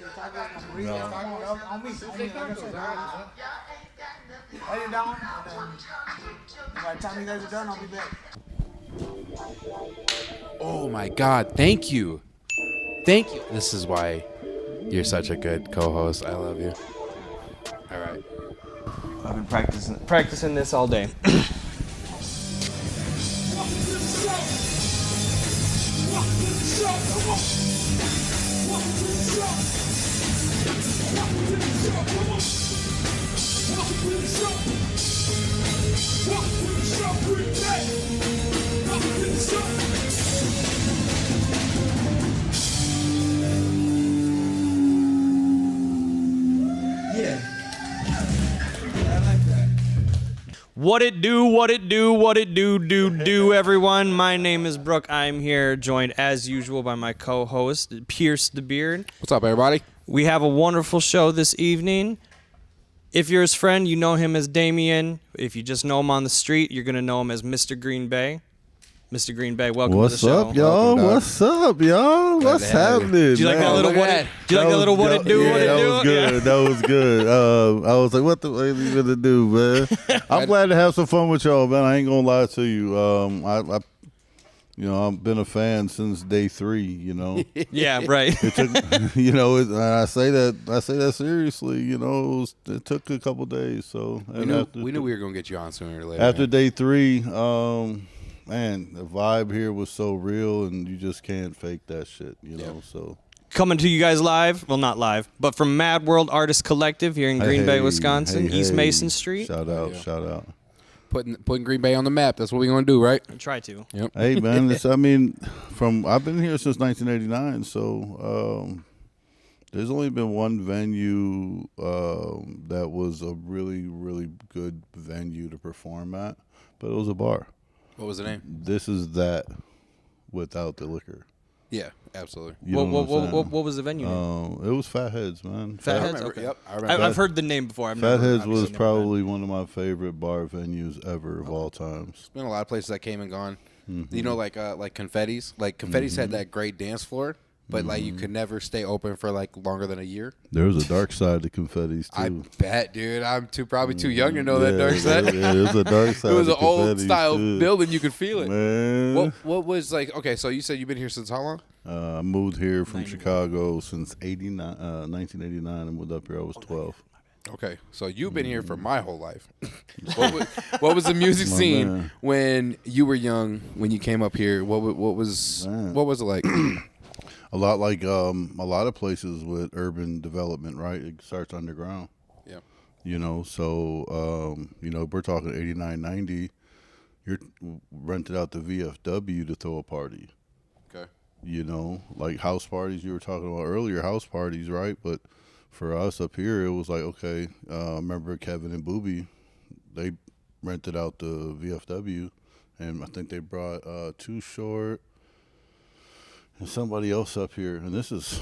No. On me. Like I said, write it down, and then by the time you guys are done, I'll be back. Oh my God! Thank you. This is why you're such a good co-host. I love you. All right. I've been practicing this all day. What it do, everyone. My name is Brooke. I'm here joined as usual by my co-host, PiersDaBeard. What's up, everybody? We have a wonderful show this evening. If you're his friend, you know him as Damien. If you just know him on the street, you're going to know him as Mr. Green Bay. Mr. Green Bay, welcome to the show. What's up, y'all? What's up, y'all? What's happening? Do you like that little what it do? That was good. Yeah. That was good. I was like, what the hell you gonna do, man? I'm glad to have some fun with y'all, man. I ain't gonna lie to you. I've been a fan since day 3. You know. Yeah, right. It took, I say that seriously. You know, it took a couple days. So we knew we were gonna get you on sooner or later. After day 3, man, the vibe here was so real, and you just can't fake that shit, you know. So coming to you guys live, well, not live, but from MadWorld Artist Collective here in Green Bay, Wisconsin, East Mason Street. Shout out. Putting Green Bay on the map. That's what we're gonna do, right? Try to. Yep. Hey, man, I've been here since 1989, so there's only been one venue that was a really, really good venue to perform at, but it was a bar. What was the name? This is that without the liquor. Yeah, absolutely. What was the venue name? It was Fatheads, man. Fatheads? Okay. Yep, I remember. I've heard the name before. Fatheads was probably one of my favorite bar venues ever of all times. There's been a lot of places that came and gone. Mm-hmm. You know, like Confetti's. Like Confetti's had that great dance floor, but like you could never stay open for like longer than a year. There was a dark side to Confetti's too. I bet, dude. I'm probably too young to know that dark side. Yeah, it was a dark side. It was an old style building. You could feel it. Man. What was like? Okay, so you said you've been here since how long? I moved here from Chicago since 1989. I moved up here. I was 12. Okay, so you've been here for my whole life. what was the music scene when you were young? When you came up here, what was it like? A lot like a lot of places with urban development, right? It starts underground. Yeah. You know, so we're talking 89, 90. You're rented out the VFW to throw a party. Okay. You know, like house parties you were talking about earlier, house parties, right? But for us up here, it was like, okay, remember Kevin and Booby, they rented out the VFW, and I think they brought Too Short and somebody else up here, and this is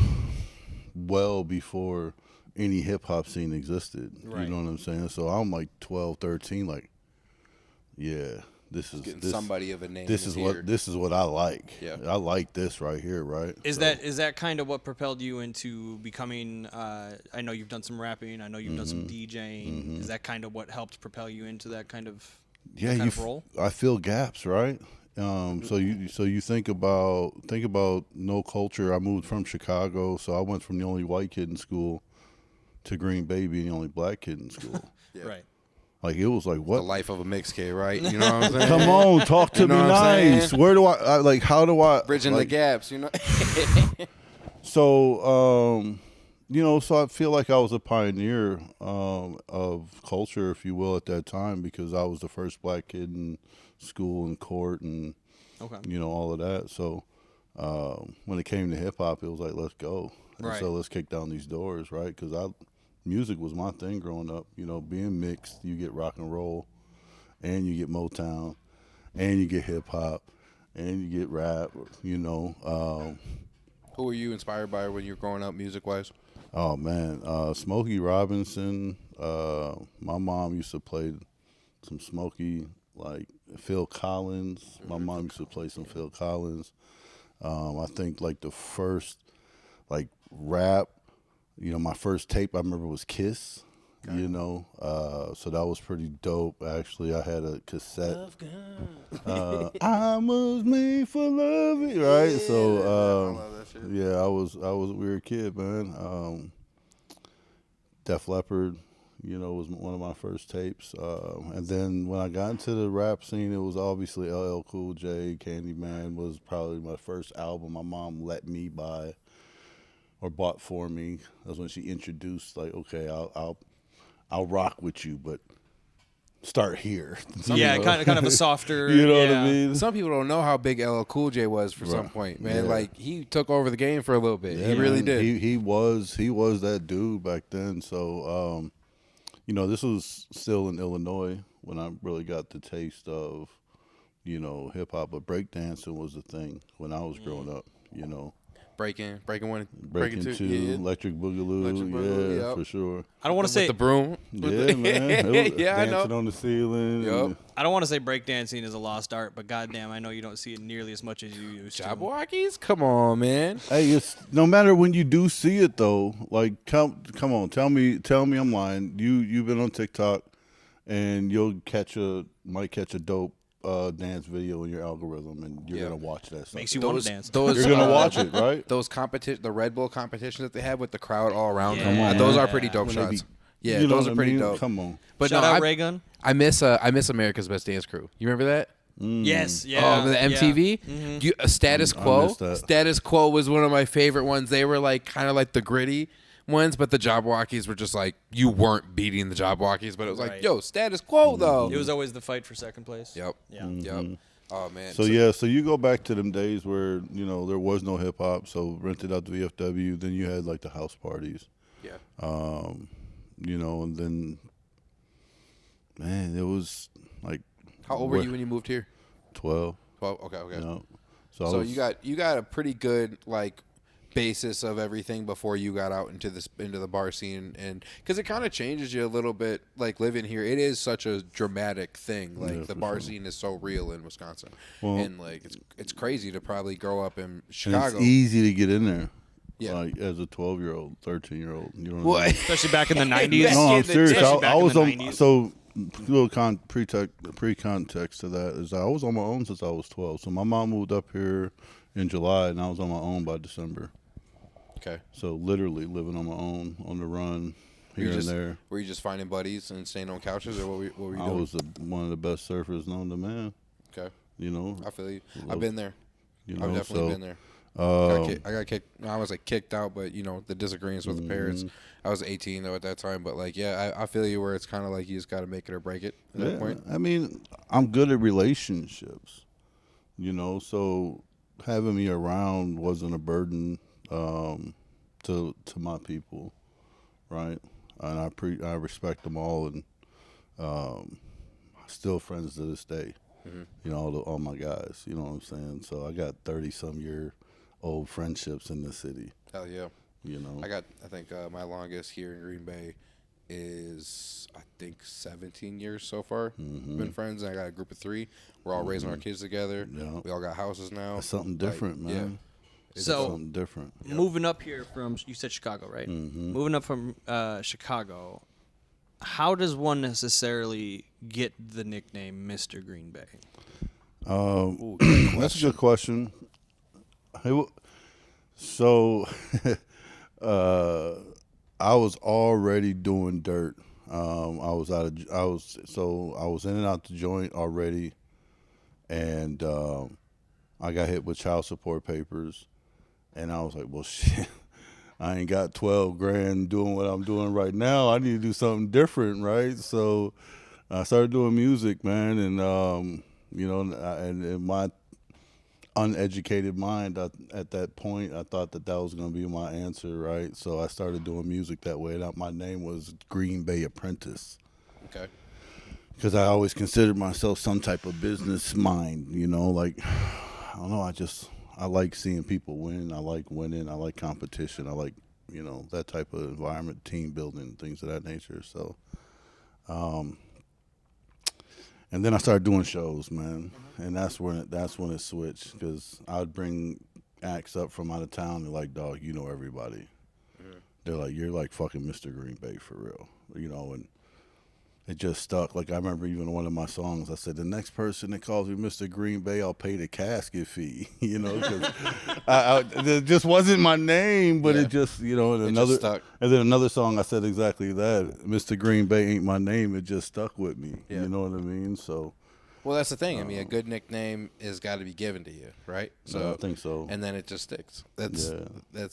well before any hip-hop scene existed. Right. You know what I'm saying? So I'm like 12, 13, like, yeah, this is somebody of a name. This is what I like. Yeah. I like this right here, right? Is that kind of what propelled you into becoming? I know you've done some rapping. I know you've done some DJing. Mm-hmm. Is that kind of what helped propel you into that kind of role? I feel gaps, right? So you think about no culture. I moved from Chicago, so I went from the only white kid in school to Green Bay being the only black kid in school. Yeah. Right. Like it was like what the life of a mixed kid, right? You know what I'm saying? Come on, talk to me nice. Where do I like? How do I bridging the gaps? You know. So so I feel like I was a pioneer of culture, if you will, at that time because I was the first black kid in school and court and all of that. So when it came to hip hop, it was like let's go. And so let's kick down these doors, right? Because music was my thing growing up. You know, being mixed, you get rock and roll, and you get Motown, and you get hip hop, and you get rap. You know. Who were you inspired by when you were growing up, music wise? Oh man, Smokey Robinson. My mom used to play some Smokey, like Phil Collins. My mom used to play some Phil Collins. I think like the first like rap, my first tape I remember was Kiss. Okay. So that was pretty dope. Actually, I had a cassette. I was made for loving, right? Yeah, so, I love that shit. Yeah, I was a weird kid, man. Def Leppard, was one of my first tapes. And then when I got into the rap scene, it was obviously LL Cool J. Candyman was probably my first album my mom let me buy or bought for me. That was when she introduced, like, okay, I'll rock with you, but start here. Kind of a softer. You know what I mean? Some people don't know how big LL Cool J was for some point, man. Yeah. Like, he took over the game for a little bit. Yeah, he really did. He was that dude back then. So, this was still in Illinois when I really got the taste of, hip hop. But breakdancing was the thing when I was growing up. Breaking one, breaking two, yeah. Electric Boogaloo, yeah, yep. For sure. I don't want to say with the broom, yeah, man. Yeah, I know. Dancing on the ceiling. Yep. I don't want to say breakdancing is a lost art, but goddamn, I know you don't see it nearly as much as you used to. Jabberwockies, come on, man. Hey, it's no matter when you do see it though. Like, come on, tell me I'm lying. You've been on TikTok, and you'll might catch a dope dance video in your algorithm, and you're gonna watch that stuff. Makes you want to dance. You're gonna watch it, right? Those the Red Bull competitions that they have with the crowd all around them. Those are pretty dope shots. Those are pretty dope. Come on. But shout out Raygun. I miss America's Best Dance Crew. You remember that? Yes, yeah. Oh, the MTV. Yeah. Mm-hmm. Status Quo. Status Quo was one of my favorite ones. They were like kind of like the gritty ones, but the Jabberwockies were just like, you weren't beating the Jabberwockies, but it was like, yo, Status Quo though. It was always the fight for second place. Yep. Yeah. Yep. Oh man. So you go back to them days where there was no hip hop, so rented out the VFW. Then you had like the house parties. Yeah. And then, man, it was like. How old were you when you moved here? 12. 12. Okay. So you got a pretty good like basis of everything before you got out into the bar scene, and because it kind of changes you a little bit, like living here. It is such a dramatic thing. Like the bar scene is so real in Wisconsin, and like it's crazy to probably grow up in Chicago. And it's easy to get in there. Yeah, like as a 12-year-old, 13-year-old, especially back in the 90s. No, I'm serious. I was on. So, little pre-context to that is I was on my own since I was 12. So my mom moved up here in July, and I was on my own by December. Okay. So literally living on my own, on the run, here and there. Were you just finding buddies and staying on couches, or what were you doing? I was one of the best surfers known to man. Okay. I feel you. I've been there. I've definitely been there. I got kicked. I was like kicked out, but the disagreements with the parents. I was 18 though at that time, but like, I feel you where it's kind of like you just got to make it or break it at that point. I mean, I'm good at relationships, so having me around wasn't a burden to my people, right? And I respect them all, and still friends to this day. Mm-hmm. All my guys. You know what I'm saying? So I got 30-some-year-old friendships in the city. Hell yeah. I think my longest here in Green Bay is 17 years so far. Mm-hmm. Been friends, and I got a group of 3. We're all raising our kids together. Yeah. We all got houses now. That's something different, man. Yeah. It's something different. Moving up here from, you said Chicago, right? Mm-hmm. Moving up from Chicago, how does one necessarily get the nickname Mr. Green Bay? That's a good question. So, I was already doing dirt. I was in and out the joint already, and I got hit with child support papers, and I was like, well, shit, I ain't got 12 grand doing what I'm doing right now. I need to do something different, right? So I started doing music, man, and and in my uneducated mind at that point, I thought that was going to be my answer, right? So I started doing music that way. And my name was Green Bay Apprentice. Okay. Because I always considered myself some type of business mind, like, I don't know, I like seeing people win. I like winning. I like competition. I like, that type of environment, team building, things of that nature. So, and then I started doing shows, man, and that's when it switched, because I'd bring acts up from out of town and like, dog, everybody, they're like, you're like fucking Mr. Green Bay for real, and it just stuck. Like I remember even one of my songs, I said, the next person that calls me Mr. Green Bay, I'll pay the casket fee, because it just wasn't my name, but it just, and and then another song I said exactly that, Mr. Green Bay ain't my name, it just stuck with me, you know what I mean? So. Well, that's the thing. I mean, a good nickname has got to be given to you, right? So I think so. And then it just sticks. That's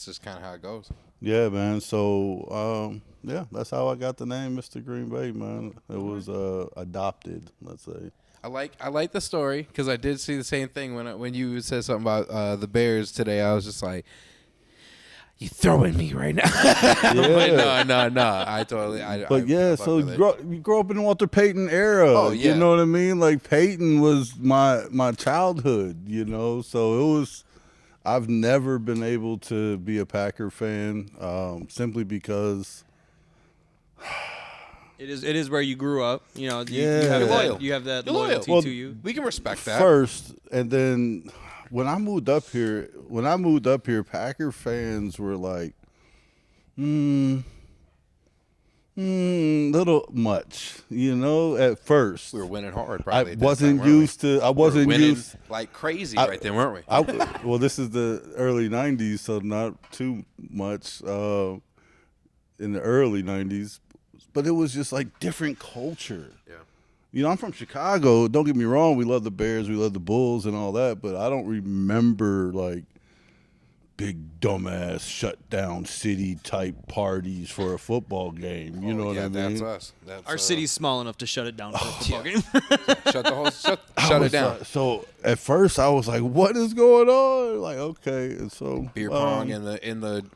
just kind of how it goes. Yeah, man. So, that's how I got the name Mr. Green Bay, man. It was adopted, let's say. I like the story because I did see the same thing when you said something about the Bears today. I was just like, you throwing me right now. Yeah. No. I totally. So you grew up in the Walter Payton era. Oh, yeah. You know what I mean? Like Payton was my childhood. So it was. I've never been able to be a Packer fan, simply because. It is where you grew up. You have that loyalty to you. We can respect that. First, and then when I moved up here, Packer fans were like, little much, at first. We were winning hard, probably. I wasn't used like crazy right then, weren't we? Well, this is the early 90s, so not too much in the early 90s. But it was just like different culture. Yeah. I'm from Chicago. Don't get me wrong. We love the Bears. We love the Bulls and all that. But I don't remember like big dumbass shut down city type parties for a football game. You know what I mean? That's us. Our city's small enough to shut it down for a football game. Shut it down. So at first I was like, "What is going on?" Like, okay, and so beer pong in the.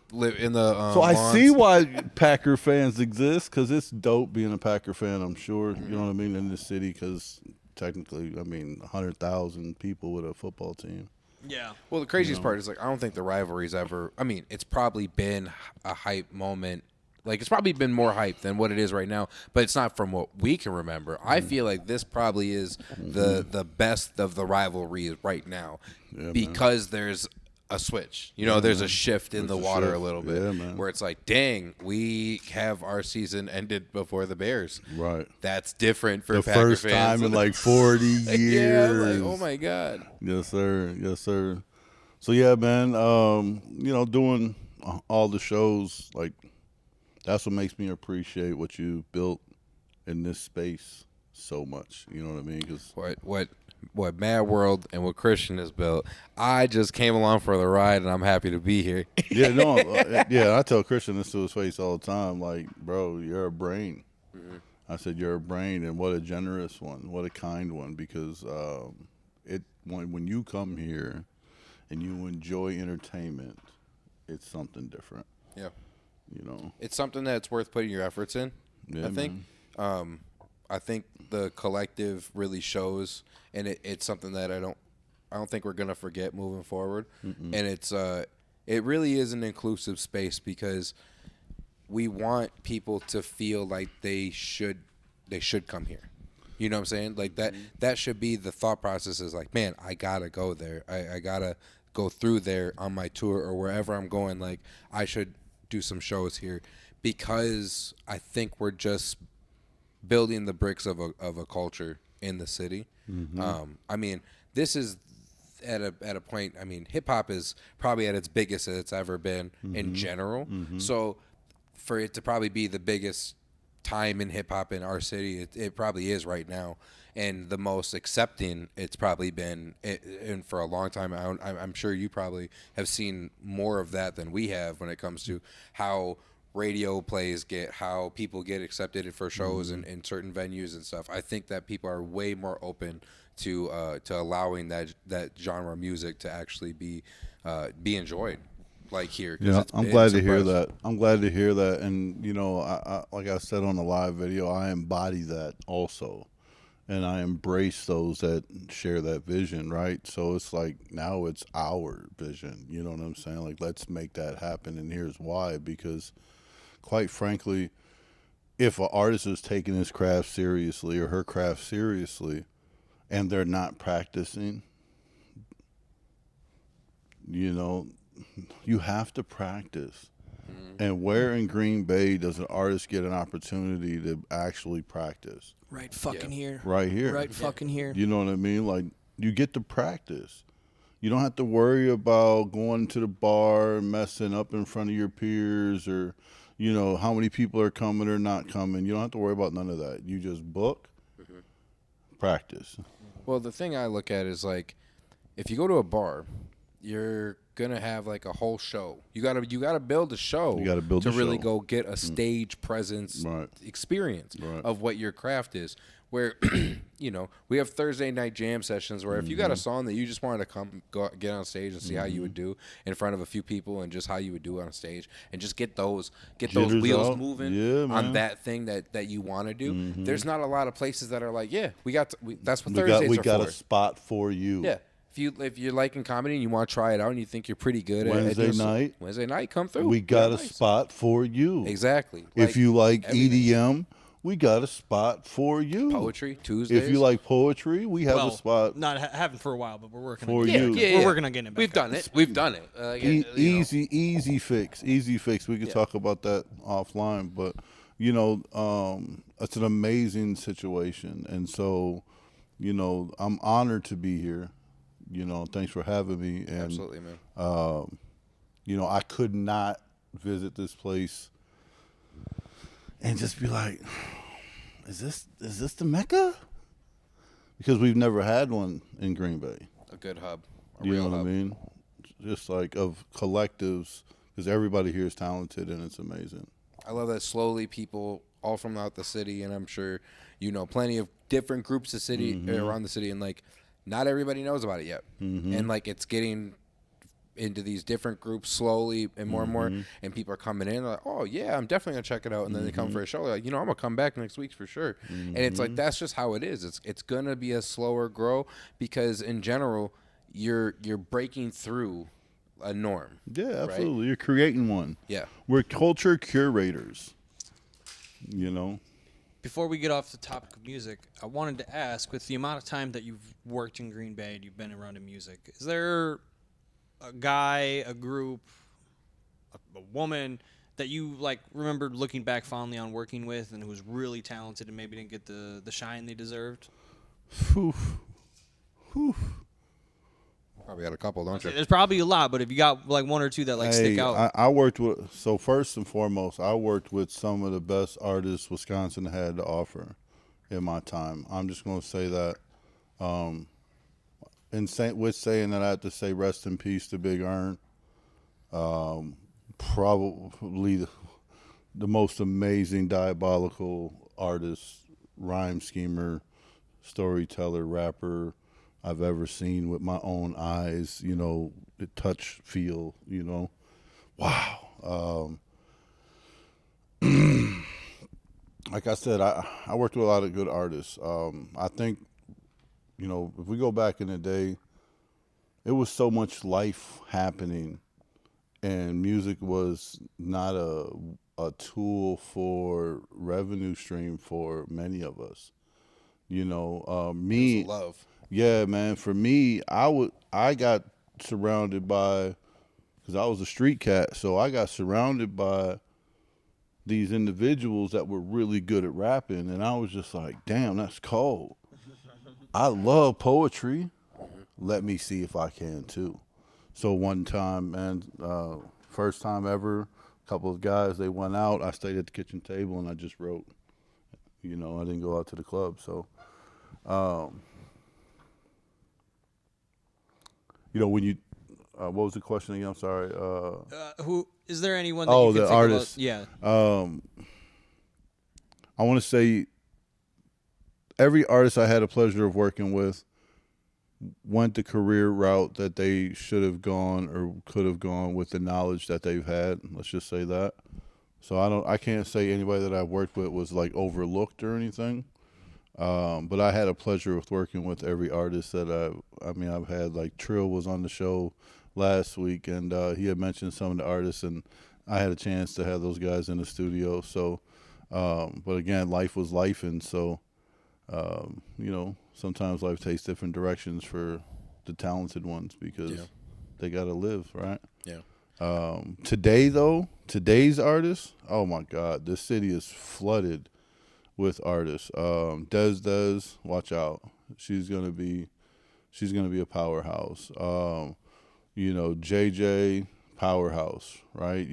So I see why Packer fans exist, because it's dope being a Packer fan. I'm sure you know what I mean in this city, because technically, 100,000 people with a football team. Yeah. Well, the craziest part is I don't think the rivalry's ever. It's probably been a hype moment. Like, it's probably been more hype than what it is right now, but it's not from what we can remember. I feel like this probably is the best of the rivalry right now, because there's a switch. There's a shift in the water a little bit, where it's like, dang, we have our season ended before the Bears. Right. That's different for the Packer first fans. time in like 40 years. Yeah, like, oh my God. Yes, sir. Yes, sir. So yeah, man. Doing all the shows, like, that's what makes me appreciate what you built in this space so much. You know what I mean? 'Cause what MadWorld and what Christian has built, I just came along for the ride, and I'm happy to be here. I tell Christian this to his face all the time, like, bro, you're a brain. Mm-hmm. I said, you're a brain, and what a generous one, what a kind one, because when you come here and you enjoy entertainment, it's something different. Yeah. It's something that's worth putting your efforts in, I think. I think the collective really shows, and it's something that I don't think we're gonna forget moving forward. Mm-mm. And it really is an inclusive space, because we want people to feel like they should come here. You know what I'm saying? Like that should be the thought process, is like, man, I gotta go there. I gotta go through there on my tour or wherever I'm going. Like, I should do some shows here, because I think we're just building the bricks of a culture in the city. Mm-hmm. This is at a point. Hip hop is probably at its biggest that it's ever been in general. Mm-hmm. So for it to probably be the biggest time in hip hop in our city, it probably is right now, and the most accepting it's probably been and for a long time. I'm sure you probably have seen more of that than we have when it comes to how radio plays how people get accepted for shows in certain venues and stuff. I think that people are way more open to allowing that genre of music to actually be enjoyed, like here. Yeah, I'm glad to hear that. I'm glad to hear that. And I like I said on the live video, I embody that also, and I embrace those that share that vision. Right. So it's like, now it's our vision. You know what I'm saying? Like, let's make that happen. And here's why: because, quite frankly, if an artist is taking his craft seriously or her craft seriously, and they're not practicing, you have to practice. And where in Green Bay does an artist get an opportunity to actually practice? Right fucking here. Right here. Right fucking here. You know what I mean? Like, you get to practice. You don't have to worry about going to the bar and messing up in front of your peers or, you know, how many people are coming or not coming. You don't have to worry about none of that. You just book, practice. Well, the thing I look at is, like, if you go to a bar, you're gonna have like a whole show. You gotta build a show. You gotta build to a really show. go get a stage presence experience of what your craft is. Where you know, we have Thursday night jam sessions where if you got a song that you just wanted to get on stage and see how you would do in front of a few people and just how you would do on stage and just get those Jitters wheels out. moving on that thing that you want to do. There's not a lot of places that are like, that's what Thursdays are for. We got a spot for you. Yeah. If you're liking comedy and you want to try it out and you think you're pretty good Wednesday night, come through. We got a spot for you. Exactly. If you like EDM, we got a spot for you. Poetry Tuesdays. If you like poetry, we have a spot. Not haven't for a while, but we're working for on you. We're working on getting it back. We've done it. Easy fix. We could talk about that offline, but you know, it's an amazing situation, and so, you know, I'm honored to be here. You know, thanks for having me. And, absolutely, man. You know, I could not visit this place and just be like, is this the Mecca? Because we've never had one in Green Bay. A good hub. You know what I mean? Just like of collectives, because everybody here is talented and it's amazing. I love that slowly people all from out the city, and I'm sure you know plenty of different groups of city around the city, and like not everybody knows about it yet. And like it's getting into these different groups slowly and more, and people are coming in like, oh yeah, I'm definitely gonna check it out, and then they come for a show, like, you know, I'm gonna come back next week for sure. And it's like that's just how it is. It's gonna be a slower grow because in general you're breaking through a norm. Yeah, absolutely. Right? You're creating one. Yeah, we're culture curators. You know. Before we get off the topic of music, I wanted to ask, with the amount of time that you've worked in Green Bay and you've been around in music, is there a guy, a group, a woman that you like remembered looking back fondly on working with and who was really talented and maybe didn't get the shine they deserved? Whew. Probably got a couple, don't you? There's probably a lot, but if you got like one or two that like stick out. I worked with, so first and foremost, I worked with some of the best artists Wisconsin had to offer in my time. I'm just going to say that. With saying that, I have to say rest in peace to Big Earn. Probably the most amazing diabolical artist, rhyme schemer, storyteller, rapper I've ever seen with my own eyes, you know, the touch, feel, you know. Wow. Like I said, I worked with a lot of good artists. I think, you know, if we go back in the day, it was so much life happening, and music was not a tool for revenue stream for many of us. You know, me, love. Yeah, man. For me, I got surrounded by, because I was a street cat, so I got surrounded by these individuals that were really good at rapping, and I was just like, damn, that's cold. I love poetry. Let me see if I can too. So one time, man, first time ever, a couple of guys, they went out. I stayed at the kitchen table and I just wrote. You know, I didn't go out to the club. So, you know, when you, what was the question again? I'm sorry. Who is there anyone? That you the think artist. About? Yeah. I want to say every artist I had the pleasure of working with went the career route that they should have gone or could have gone with the knowledge that they've had. Let's just say that. So I can't say anybody that I've worked with was like overlooked or anything. But I had a pleasure with working with every artist that I've had. Like Trill was on the show last week, and he had mentioned some of the artists, and I had a chance to have those guys in the studio. So, but again, life was life, and so, you know, sometimes life takes different directions for the talented ones because they got to live, right? Yeah. Today's artists, oh my God, this city is flooded with artists. Des, watch out. She's gonna be a powerhouse. JJ, powerhouse, right?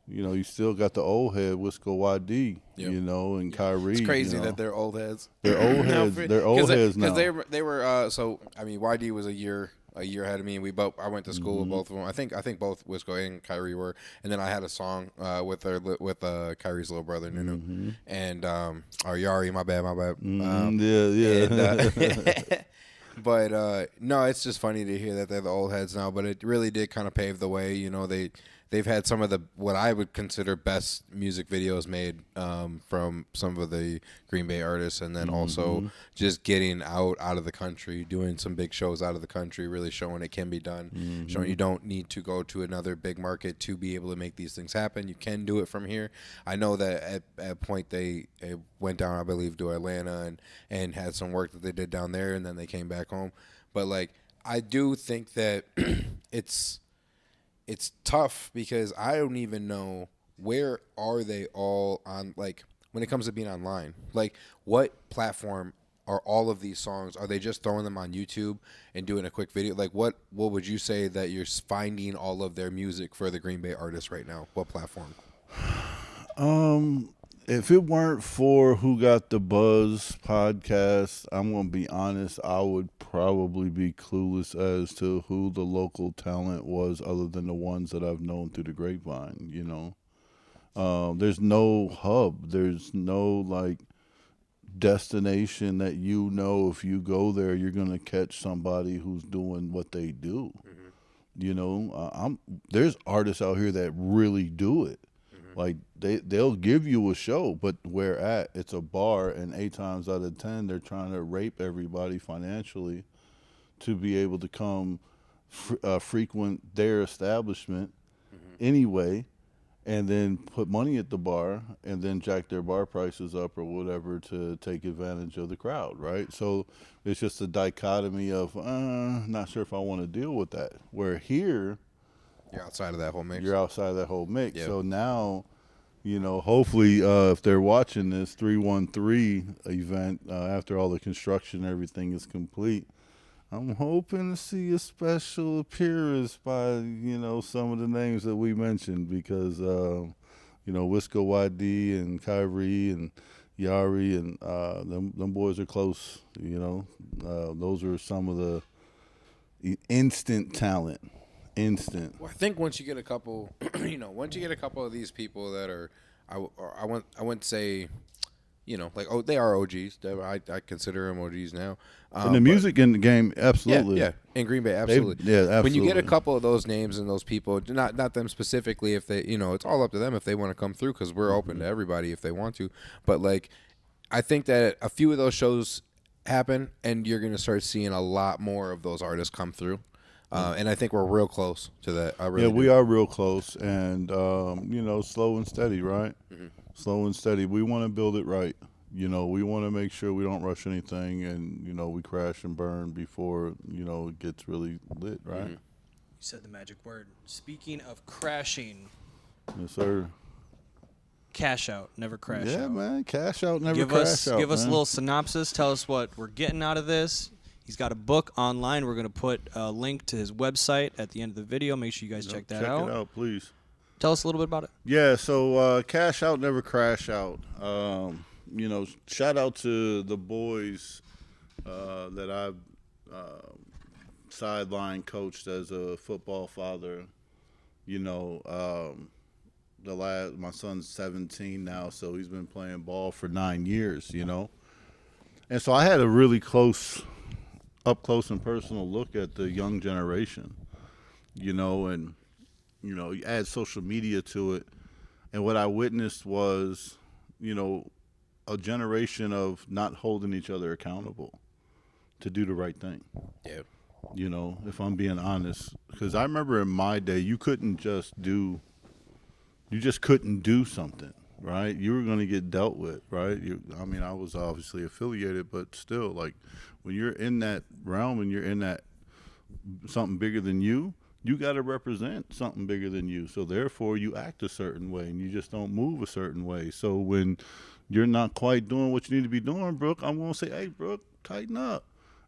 You still got the old head, Wisco YD, and Kyrie. It's crazy that they're old heads. They're old heads. They're old heads now. Because they were. So I mean, YD was a year ahead of me, and I went to school with both of them. I think both Wisco and Kyrie were, and then I had a song with Kyrie's little brother Nunu, and or Yari. My bad. Yeah. But no, it's just funny to hear that they're the old heads now. But it really did kind of pave the way. They've had some of the what I would consider best music videos made from some of the Green Bay artists, and then also just getting out of the country, doing some big shows out of the country, really showing it can be done, showing you don't need to go to another big market to be able to make these things happen. You can do it from here. I know that at a point they went down, I believe, to Atlanta and had some work that they did down there, and then they came back home. But like, I do think that it's tough because I don't even know where are they all on, like, when it comes to being online. Like, what platform are all of these songs? Are they just throwing them on YouTube and doing a quick video? Like, what would you say that you're finding all of their music for the Green Bay artists right now? What platform? If it weren't for Who Got the Buzz podcast, I'm going to be honest, I would probably be clueless as to who the local talent was other than the ones that I've known through the grapevine, There's no hub. There's no, like, destination that if you go there, you're going to catch somebody who's doing what they do. There's artists out here that really do it. Like, they'll give you a show, but where at? It's a bar, and 8 times out of 10, they're trying to rape everybody financially to be able to come frequent their establishment anyway, and then put money at the bar, and then jack their bar prices up or whatever to take advantage of the crowd, right? So it's just a dichotomy of, not sure if I want to deal with that. Where here, You're outside of that whole mix. Yep. So now, hopefully, if they're watching this 313 event, after all the construction and everything is complete, I'm hoping to see a special appearance by, some of the names that we mentioned because, Wisco YD and Kyrie and Yari and them boys are close, Those are some of the instant talent. Well, I think once you get a couple, of these people that are, I wouldn't say, they are OGs. I consider them OGs now. In the music in the game, absolutely. Yeah, in Green Bay, absolutely. Absolutely. When you get a couple of those names and those people, not them specifically, if they, it's all up to them if they want to come through because we're open to everybody if they want to. But like, I think that a few of those shows happen, and you're going to start seeing a lot more of those artists come through. And I think we're real close to that. We are real close, and slow and steady, right? Slow and steady. We want to build it right. We want to make sure we don't rush anything, and we crash and burn before it gets really lit, right? You said the magic word. Speaking of crashing, yes, sir. Cash out, never crash out. Yeah, man. Cash out, never crash out. Give us a little synopsis. Tell us what we're getting out of this. He's got a book online. We're going to put a link to his website at the end of the video. Make sure you guys check that out. Check it out, please. Tell us a little bit about it. Yeah, so cash out, never crash out. Shout out to the boys that I've sideline coached as a football father. My son's 17 now, so he's been playing ball for 9 years, And so I had a really up close and personal look at the young generation, and, you add social media to it. And what I witnessed was, a generation of not holding each other accountable to do the right thing. Yeah. If I'm being honest, because I remember in my day, you just couldn't do something. Right, you were going to get dealt with, right? I was obviously affiliated, but still, like, when you're in that realm and you're in that something bigger than you, you got to represent something bigger than you. So therefore, you act a certain way, and you just don't move a certain way. So when you're not quite doing what you need to be doing, Brooke, I'm gonna say, hey, Brooke, tighten up.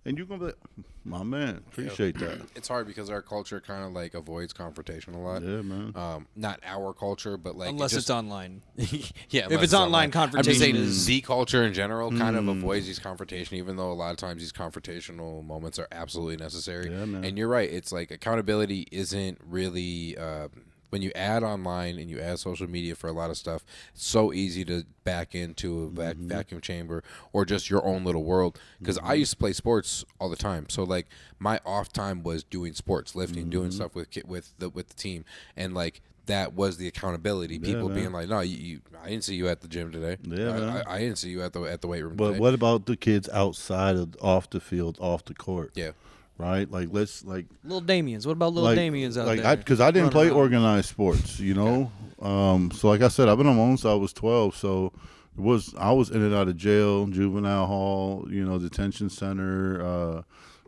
And you're going to be like, my man, appreciate that. It's hard because our culture kind of like avoids confrontation a lot. Yeah, man. Not our culture, but like unless it's online. Yeah, if it's online, confrontation I'm just saying is Z culture in general kind of avoids these confrontation, even though a lot of times these confrontational moments are absolutely necessary. Yeah, man. And you're right. It's like accountability isn't really when you add online and you add social media for a lot of stuff, it's so easy to back into a vacuum chamber or just your own little world. Because I used to play sports all the time, so like my off time was doing sports, lifting, doing stuff with the team, and like that was the accountability. People being like, "No, I didn't see you at the gym today. Yeah, I didn't see you at the weight room." But today. what about the kids outside of off the field, off the court? Yeah. Right? Like, let's like little Damians. What about little Damians out there? Because I didn't play running around? organized sports, you know. So like I said, I've been on my own since I was 12. So I was in and out of jail, juvenile hall, you know, detention center,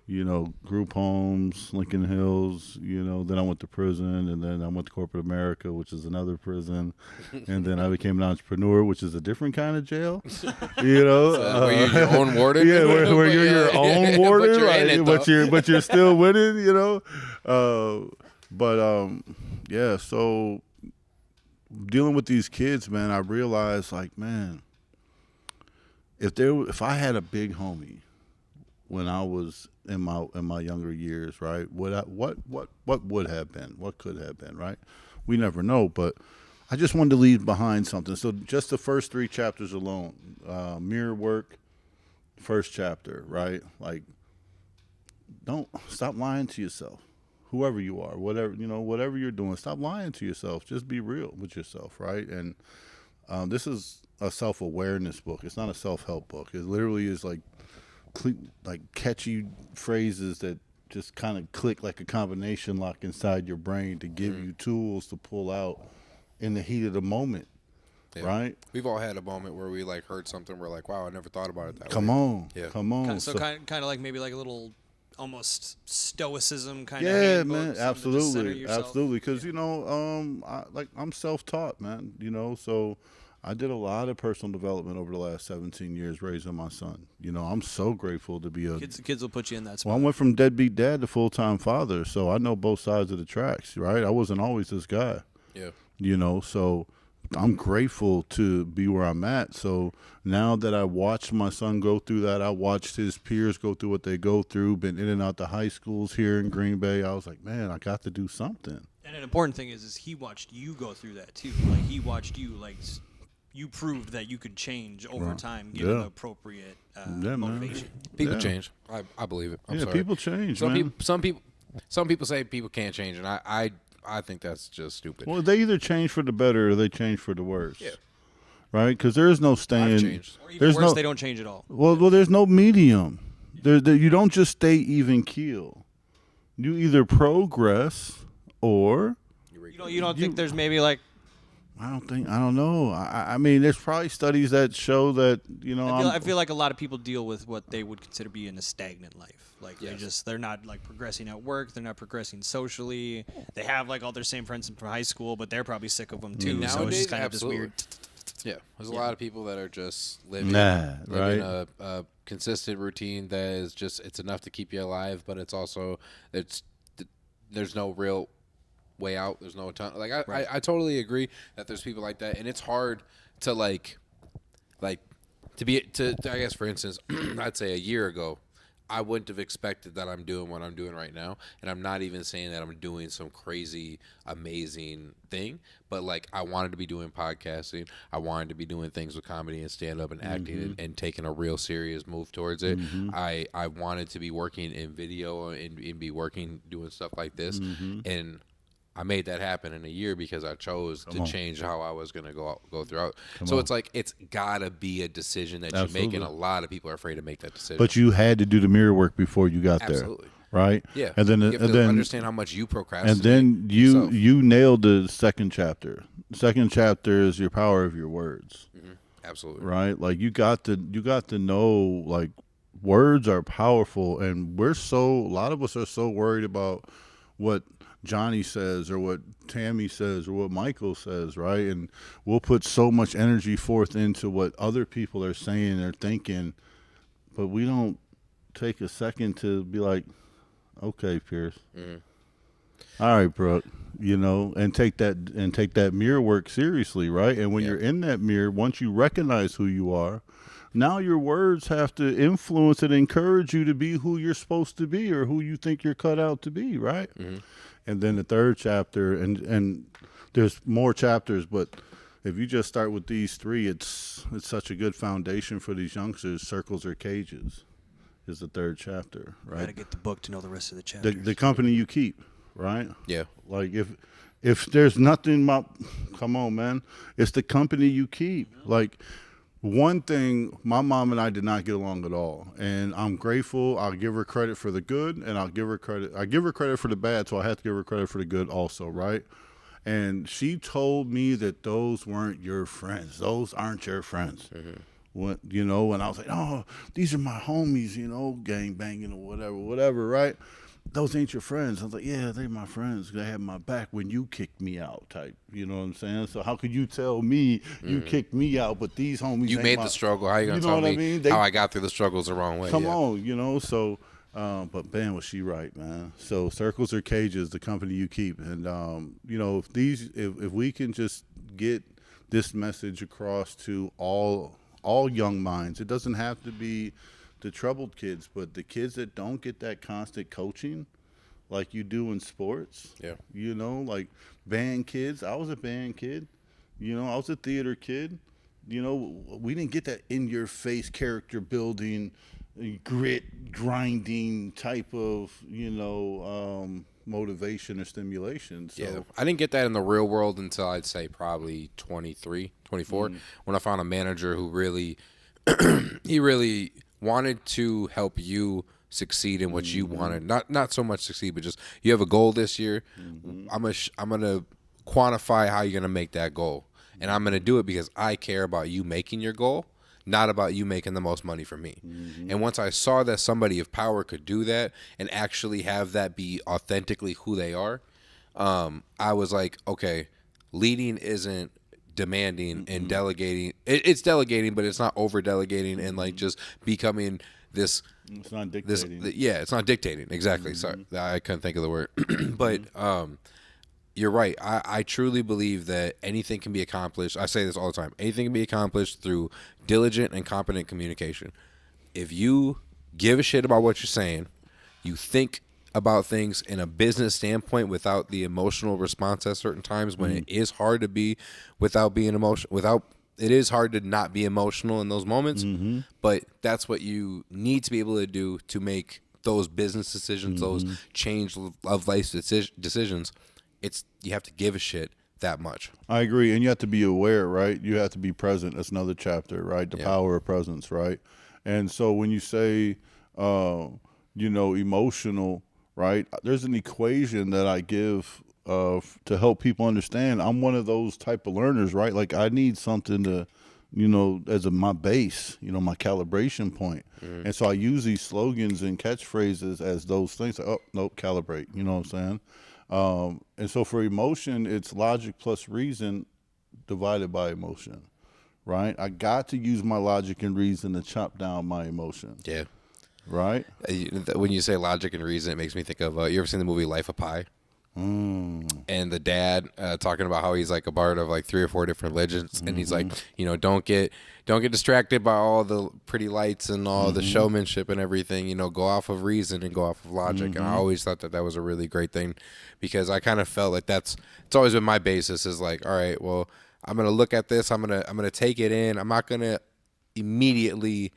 you know, group homes, Lincoln Hills, you know. Then I went to prison, and then I went to corporate America, which is another prison, and then I became an entrepreneur, which is a different kind of jail, you know. Where you're your own warden. Yeah, where you're your own warden, but you're in it, but you're still winning, you know. Yeah. So dealing with these kids, man, I realized, like, man, if I had a big homie when I was in my younger years, right? What would have been? What could have been, right? We never know, but I just wanted to leave behind something. So just the first 3 chapters alone, mirror work, first chapter, right? Like, don't stop lying to yourself. Whoever you are, whatever you're doing, stop lying to yourself. Just be real with yourself, right? And this is a self-awareness book. It's not a self-help book. It literally is like catchy phrases that just kind of click like a combination lock inside your brain to give you tools to pull out in the heat of the moment. Yeah. Right? We've all had a moment where we like heard something, we're like, wow, I never thought about it that way. Come on. So kind of like maybe like a little almost stoicism kind of. Yeah, man, absolutely, because you know, I'm self-taught, man. You know, so I did a lot of personal development over the last 17 years raising my son. You know, I'm so grateful to be kids will put you in that spot. Well, I went from deadbeat dad to full-time father, so I know both sides of the tracks, right? I wasn't always this guy. Yeah. You know, so I'm grateful to be where I'm at. So now that I watched my son go through that, I watched his peers go through what they go through, been in and out the high schools here in Green Bay, I was like, man, I got to do something. And an important thing is he watched you go through that too. Like he watched you, like you proved that you could change over time given the appropriate motivation. People change. I believe it. I'm sorry. People change, man. Some people say people can't change, and I think that's just stupid. Well, they either change for the better or they change for the worse. Yeah. Right? Because there is no staying. Or even worse, they don't change at all. Well, there's no medium. You don't just stay even keel. You either progress or you don't think there's maybe like. I don't know. I mean, there's probably studies that show that, you know. I feel like a lot of people deal with what they would consider being a stagnant life. Like they're not like progressing at work. They're not progressing socially. They have like all their same friends from high school, but they're probably sick of them too. Nowadays, so it's just kind of just weird. Yeah, there's a lot of people that are just living right? a consistent routine that is just, it's enough to keep you alive, but it's also there's no real way out. There's no ton. Like I totally agree that there's people like that, and it's hard to like I guess, for instance, I'd say a year ago, I wouldn't have expected that I'm doing what I'm doing right now, and I'm not even saying that I'm doing some crazy, amazing thing, but like I wanted to be doing podcasting, I wanted to be doing things with comedy and stand-up and acting and taking a real serious move towards it. I wanted to be working in video and be working doing stuff like this, and I made that happen in a year because I chose to change how I was going to go throughout. So it's like, it's got to be a decision that you make, and a lot of people are afraid to make that decision. But you had to do the mirror work before you got there. Right? Yeah. And then you have to understand how much you procrastinate. And then you nailed the second chapter. Second chapter is your power of your words. Absolutely. Right? Like you got to know, like, words are powerful, and a lot of us are so worried about what Johnny says or what Tammy says or what Michael says, right? And we'll put so much energy forth into what other people are saying or thinking, but we don't take a second to be like, okay, Piers. All right, Brooke, and take that mirror work seriously, right? And when you're in that mirror, once you recognize who you are, now your words have to influence and encourage you to be who you're supposed to be or who you think you're cut out to be, right? And then the third chapter, and there's more chapters, but if you just start with these 3, it's such a good foundation for these youngsters. Circles or cages is the third chapter, right? Got to get the book to know the rest of the chapters. The company you keep, right? Yeah. Like if there's nothing come on, man, it's the company you keep. Like, one thing, my mom and I did not get along at all, and I'm grateful. I'll give her credit for the good, and I give her credit for the bad, so I have to give her credit for the good also, right? And she told me that those weren't your friends. Those aren't your friends. When I was like, oh, these are my homies, gang banging or whatever, right? Those ain't your friends. I was like, yeah, they're my friends. They had my back when you kicked me out type. You know what I'm saying? So how could you tell me you kicked me out, but these homies You made the struggle. How you going to tell me how I got through the struggles the wrong way? Come on, so, but man, was she right, man. So circles or cages, the company you keep. And, if we can just get this message across to all young minds, it doesn't have to be the troubled kids, but the kids that don't get that constant coaching like you do in sports. Yeah. Like band kids. I was a band kid. I was a theater kid. We didn't get that in your face character building, grit, grinding type of, motivation or stimulation. So yeah. I didn't get that in the real world until I'd say probably 23, 24, when I found a manager who really he really wanted to help you succeed in what you wanted. Not so much succeed, but just you have a goal this year. I'm gonna quantify how you're gonna make that goal, and I'm gonna do it because I care about you making your goal, not about you making the most money for me. And once I saw that somebody of power could do that and actually have that be authentically who they are, I was like, okay, leading isn't demanding and delegating. It's delegating, but it's not over delegating and like just becoming this. It's not dictating. It's not dictating. Exactly. Sorry, I couldn't think of the word. But you're right. I truly believe that anything can be accomplished. I say this all the time. Anything can be accomplished through diligent and competent communication. If you give a shit about what you're saying, you think about things in a business standpoint without the emotional response at certain times when it is hard to be without being emotional, it is hard to not be emotional in those moments, but that's what you need to be able to do to make those business decisions, those change of life decisions. You have to give a shit that much. I agree, and you have to be aware, right? You have to be present. That's another chapter, right? The power of presence, right? And so when you say, emotional, right? There's an equation that I give to help people understand. I'm one of those type of learners, right? Like I need something to, as my base, my calibration point. And so I use these slogans and catchphrases as those things. Like, oh, nope, calibrate. You know what I'm saying? And so for emotion, it's logic plus reason divided by emotion, right? I got to use my logic and reason to chop down my emotion. Yeah. Right? When you say logic and reason, it makes me think of, you ever seen the movie Life of Pi? And the dad talking about how he's like a part of like 3 or 4 different religions, and he's like, don't get distracted by all the pretty lights and all the showmanship and everything. Go off of reason and go off of logic. And I always thought that was a really great thing, because I kind of felt like it's always been my basis is like, all right, well, I'm gonna look at this, I'm gonna take it in. I'm not gonna immediately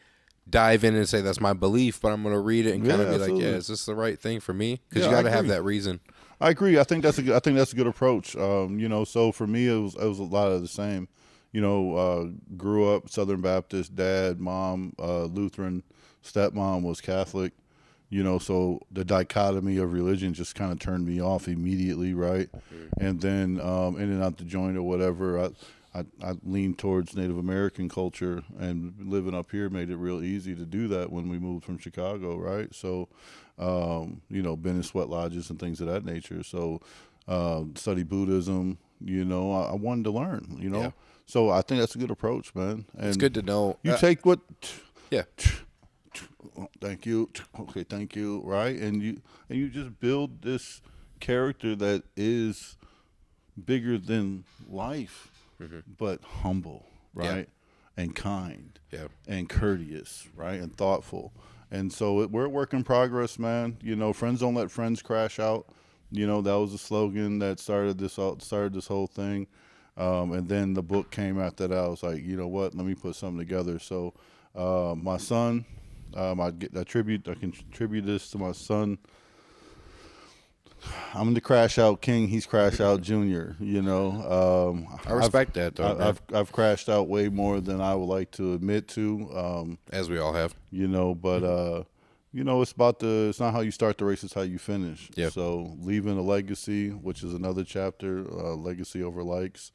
dive in and say that's my belief, but I'm gonna read it and kind of be like, yeah, is this the right thing for me? Because you got to have that reason. I agree. I think that's a good approach. So for me, it was a lot of the same. Grew up Southern Baptist, dad, mom, Lutheran, stepmom was Catholic. So the dichotomy of religion just kind of turned me off immediately, right? And then in and out the joint or whatever, I leaned towards Native American culture, and living up here made it real easy to do that when we moved from Chicago, right? So, you know, been in sweat lodges and things of that nature. So, study Buddhism, you know, I wanted to learn, you know. Yeah. So I think that's a good approach, man. And It's good to know. you take what, Yeah. thank you, okay, thank you, right? And you just build this character that is bigger than life, but humble, right? And kind, and courteous, right? And thoughtful. And so we're a work in progress, man. You know, friends don't let friends crash out. You know, that was a slogan that started this whole thing. And then the book came after that. I was like, you know what? Let me put something together. So my son, I can attribute this to my son. I'm the crash out king. He's crash out junior. You know, I respect that, though. I've crashed out way more than I would like to admit to. As we all have. You know, but you know, it's not how you start the race, it's how you finish. Yeah. So leaving a legacy, which is another chapter, legacy over likes.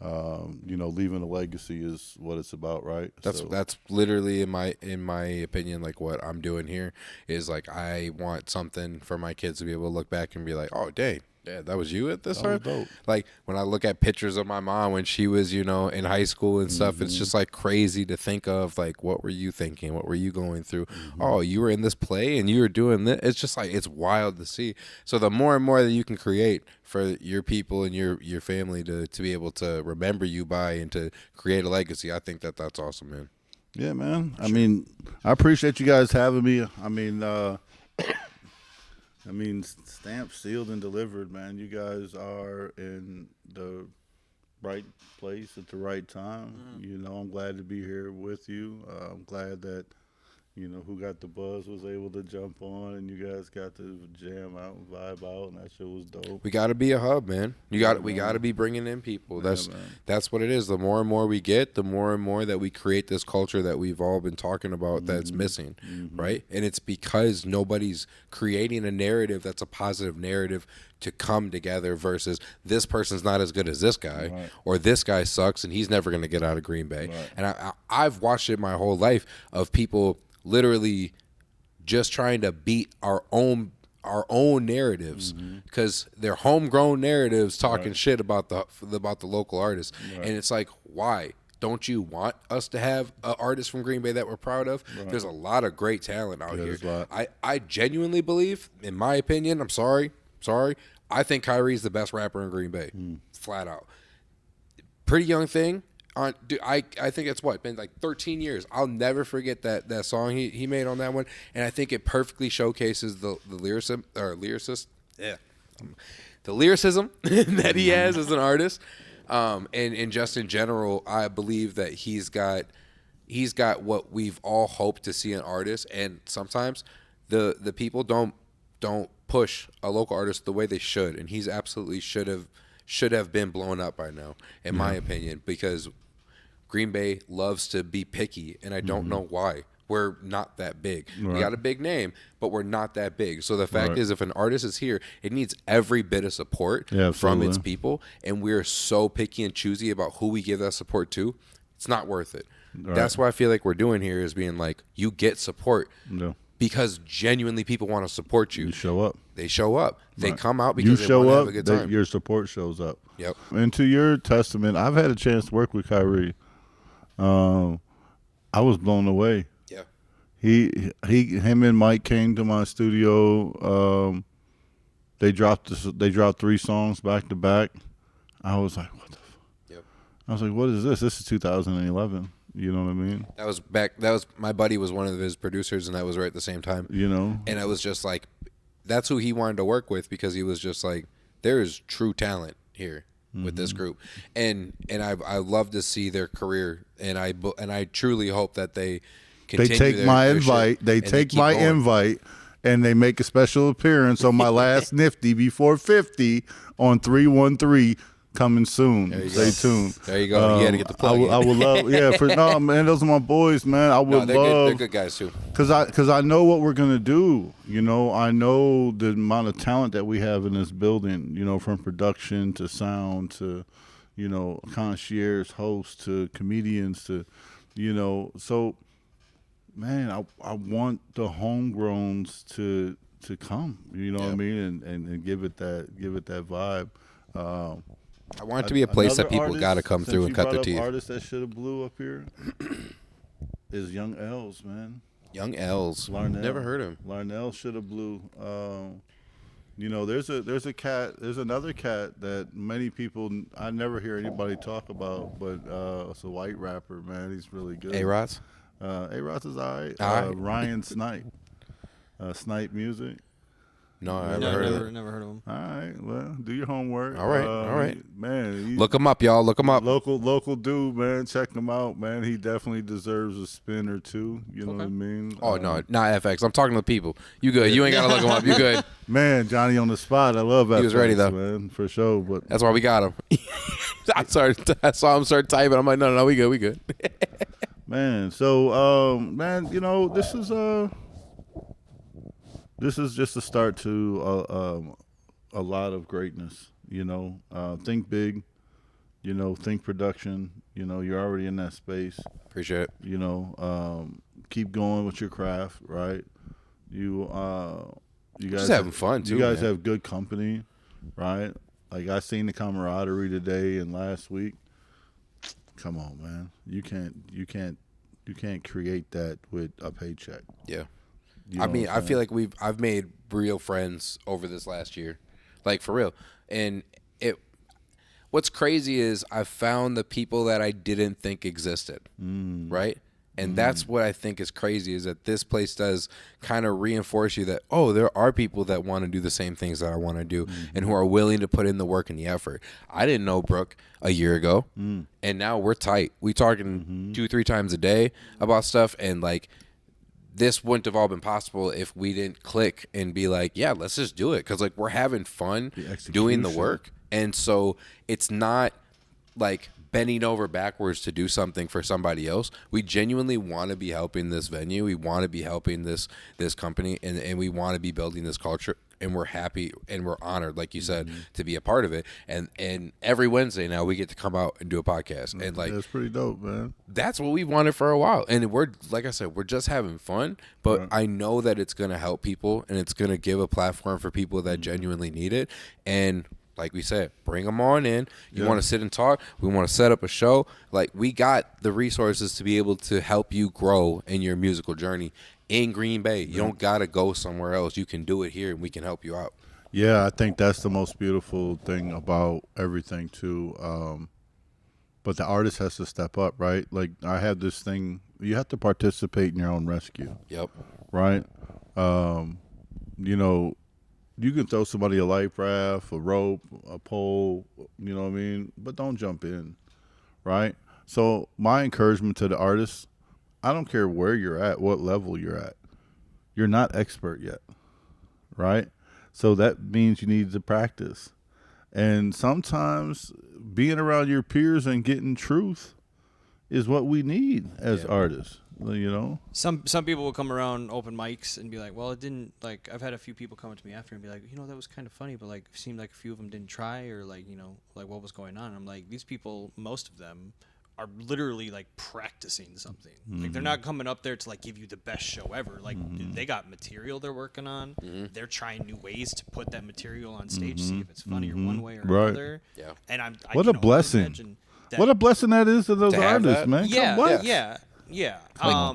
You know, leaving a legacy is what it's about, right? That's literally in my opinion, like what I'm doing here is like I want something for my kids to be able to look back and be like, oh, dang, yeah, that was you at this time. Dope. Like when I look at pictures of my mom when she was, you know, in high school and stuff, it's just like crazy to think of like, what were you thinking? What were you going through? Oh, you were in this play and you were doing this. It's just like, it's wild to see. So the more and more that you can create for your people and your family to be able to remember you by and to create a legacy, I think that's awesome, man. Yeah, man. I mean, I appreciate you guys having me. I mean, stamped, sealed, and delivered, man. You guys are in the right place at the right time. You know, I'm glad to be here with you. I'm glad that, you know, Who Got the Buzz was able to jump on, and you guys got to jam out and vibe out, and that shit was dope. We got to be a hub, man. We got to be bringing in people. That's what it is. The more and more we get, the more and more that we create this culture that we've all been talking about that's missing, right? And it's because nobody's creating a narrative that's a positive narrative to come together versus this person's not as good as this guy, or this guy sucks and he's never going to get out of Green Bay. And I've watched it my whole life of people literally just trying to beat our own narratives because they're homegrown narratives talking shit about the local artists. And it's like, why don't you want us to have artists from Green Bay that we're proud of? There's a lot of great talent out here. I genuinely believe, in my opinion, I'm sorry, I think Kyrie's the best rapper in Green Bay, flat out. Pretty Young Thing. I think it's been like 13 years. I'll never forget that song he made on that one, and I think it perfectly showcases the lyricism that he has as an artist, and just in general, I believe that he's got what we've all hoped to see in artists, and sometimes the people don't push a local artist the way they should, and he's absolutely should have been blown up by now, in my opinion, because Green Bay loves to be picky, and I don't know why. We're not that big. We got a big name, but we're not that big. So the fact is, if an artist is here, it needs every bit of support from its people, and we're so picky and choosy about who we give that support to. It's not worth it. That's what I feel like we're doing here is being like, you get support because genuinely people want to support you. You show up. They show up. They come out because they want to have a good time. Your support shows up. Yep. And to your testament, I've had a chance to work with Kyrie. I was blown away. Yeah. Him and Mike came to my studio. They dropped 3 songs back to back. I was like, what the fuck? Yep. I was like, what is this? This is 2011. You know what I mean? That was my buddy was one of his producers, and that was right at the same time. You know? And I was just like, that's who he wanted to work with because he was just like, there is true talent here with this group, and I love to see their career, and I truly hope that they continue. They take my invite. They take my invite, and they make a special appearance on my last Nifty before 50 on 313. Coming soon. Stay tuned. There you go. You got to get the plug. I would love. Man, those are my boys, man. I would love. They're good guys too. Because I know what we're gonna do. You know, I know the amount of talent that we have in this building. You know, from production to sound to, concierge hosts to comedians to, so man, I want the homegrowns to come, what I mean, and give it that vibe. I want it to be a place that people got to come through and cut their teeth. Artist that should have blew up here is Young L's, man. Young L's. Larnell. Never heard him. Larnell should have blew. There's another cat that many people I never hear anybody talk about, but it's a white rapper, man. He's really good. A-Rods? A-Rods is all right. Ryan Snipe. Snipe Music. No, I never heard of it. Never heard of him. All right, well, do your homework. All right. Man. Look him up, y'all. Look him up. Local dude, man. Check him out, man. He definitely deserves a spin or two. You know what I mean? Oh, no, not FX. I'm talking to the people. You good. You ain't got to look him up. You good. Man, Johnny on the spot. I love FX. He was ready, though. Man, for sure. But that's why we got him. I saw him start typing. I'm like, no, we good. Man, so, man, this is just a start to a lot of greatness, think big, think production, you're already in that space. Appreciate it. Keep going with your craft, right? You guys just having fun too. You guys man. have good company, right? Like I seen the camaraderie today and last week. Come on, man. You can't create that with a paycheck. Yeah. I feel like I've made real friends over this last year, like for real. And what's crazy is I've found the people that I didn't think existed, right? And that's what I think is crazy is that this place does kind of reinforce you that, oh, there are people that want to do the same things that I want to do and who are willing to put in the work and the effort. I didn't know Brooke a year ago, and now we're tight. We talking 2-3 times a day about stuff, and like, this wouldn't have all been possible if we didn't click and be like, yeah, let's just do it. Because, like, we're having fun doing the work. And so it's not, like, bending over backwards to do something for somebody else. We genuinely want to be helping this venue. We want to be helping this company. And we want to be building this culture. And we're happy and we're honored, like you said, to be a part of it. And every Wednesday now we get to come out and do a podcast. And like that's pretty dope, man. That's what we wanted for a while. And we're, like I said, we're just having fun. But I know that it's going to help people and it's going to give a platform for people that genuinely need it. And like we said, bring them on in. You want to sit and talk? We want to set up a show. Like, we got the resources to be able to help you grow in your musical journey in Green Bay. You don't got to go somewhere else. You can do it here, and we can help you out. Yeah, I think that's the most beautiful thing about everything, too. But the artist has to step up, right? Like, I have this thing. You have to participate in your own rescue. Yep. Right? You can throw somebody a life raft, a rope, a pole, you know what I mean? But don't jump in, right? So my encouragement to the artists, I don't care where you're at, what level you're at. You're not expert yet, right? So that means you need to practice. And sometimes being around your peers and getting truth is what we need as artists. Some people will come around open mics and be like, well, it didn't, like, I've had a few people come up to me after and be like, that was kind of funny, but like it seemed like a few of them didn't try, or like, like what was going on. I'm like, these people, most of them are literally like practicing something. Like, they're not coming up there to like give you the best show ever. Like, they got material they're working on. They're trying new ways to put that material on stage, see if it's funnier one way or another. Yeah. And what a blessing. What a blessing that is to those artists, man. Yeah.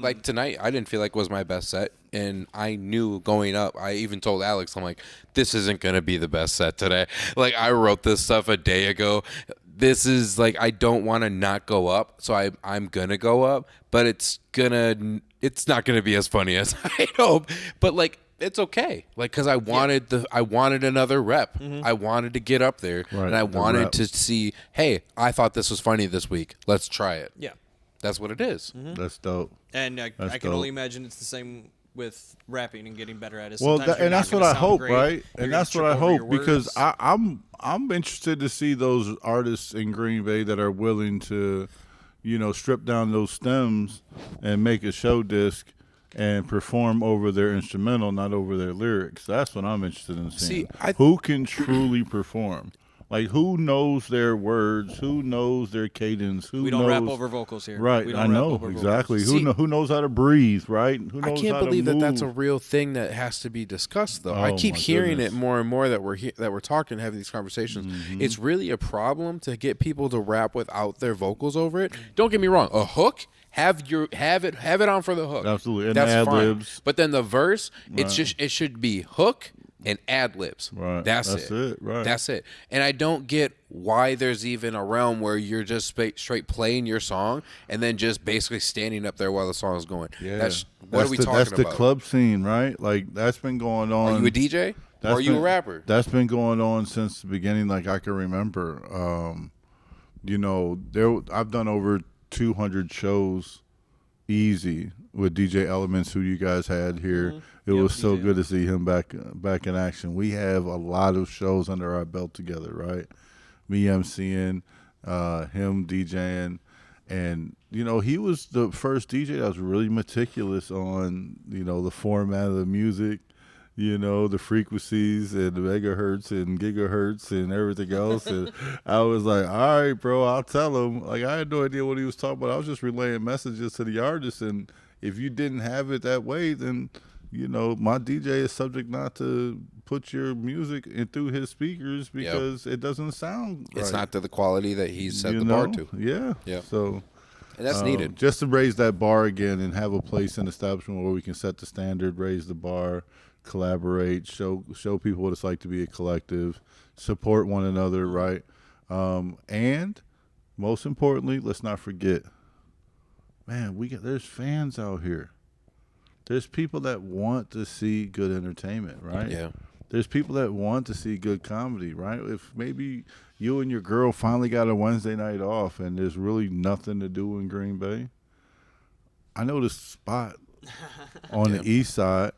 Like tonight, I didn't feel like was my best set, and I knew going up. I even told Alex, I'm like, this isn't gonna be the best set today. Like, I wrote this stuff a day ago. This is like, I don't want to not go up, so I'm gonna go up, but it's not gonna be as funny as I hope. But like, it's okay, like, because I wanted another rep. I wanted to get up there, and I wanted to see, hey, I thought this was funny this week. Let's try it. Yeah. That's what it is. That's dope. And I can only imagine it's the same with rapping and getting better at it. Well, and that's what I hope, right? And that's what I hope, because I'm interested to see those artists in Green Bay that are willing to, strip down those stems and make a show disc and perform over their instrumental, not over their lyrics. That's what I'm interested in seeing. Who can truly perform? Like, who knows their words? Who knows their cadence? We don't rap over vocals here. Right, We don't I rap know, over exactly. See, who knows how to breathe, right? Who knows I can't how believe to that that's a move? real thing that has to be discussed, though. I Oh, keep my hearing goodness. it more and more that we're talking, having these conversations. Mm-hmm. It's really a problem to get people to rap without their vocals over it. Don't get me wrong. A hook, have it on for the hook. Absolutely. And That's ad-libs. fine. But then the verse, it should be hook and ad libs. Right. That's it. Right. That's it. And I don't get why there's even a realm where you're just straight playing your song and then just basically standing up there while the song is going. Yeah. What are we talking That's about? the club scene, right? Like, that's been going on. Are you a DJ? Or are you a rapper? That's been going on since the beginning, like I can remember. I've done over 200 shows easy with DJ Elements, who you guys had here. It was so good to see him back in action. We have a lot of shows under our belt together, right? Me emceeing, him DJing, and he was the first DJ that was really meticulous on the format of the music, the frequencies and the megahertz and gigahertz and everything else. And I was like, all right, bro, I'll tell him. Like, I had no idea what he was talking about. I was just relaying messages to the artist, and if you didn't have it that way, then my DJ is subject not to put your music in through his speakers because it doesn't sound right. It's not to the quality that he's set the bar to. Yeah. So, and that's needed. Just to raise that bar again and have a place in the establishment where we can set the standard, raise the bar, collaborate, show people what it's like to be a collective, support one another, right? And most importantly, let's not forget, man, there's fans out here. There's people that want to see good entertainment, right? Yeah. There's people that want to see good comedy, right? If maybe you and your girl finally got a Wednesday night off and there's really nothing to do in Green Bay, I know this spot on the east side,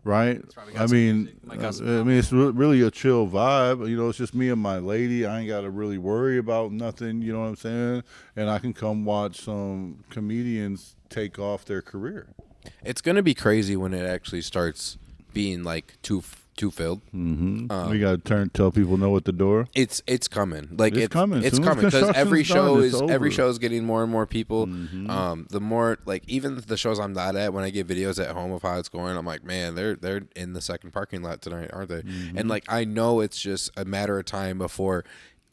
right? I mean, it's really a chill vibe. It's just me and my lady. I ain't got to really worry about nothing, you know what I'm saying? And I can come watch some comedians take off their career. It's going to be crazy when it actually starts being like too filled. Mm-hmm. We got to tell people know at the door. It's coming. Like it's coming. It's Soon coming because every show over. is getting more and more people. Mm-hmm. The more, like, even the shows I'm not at, when I get videos at home of how it's going, I'm like, man, they're in the second parking lot tonight, aren't they? Mm-hmm. And like, I know it's just a matter of time before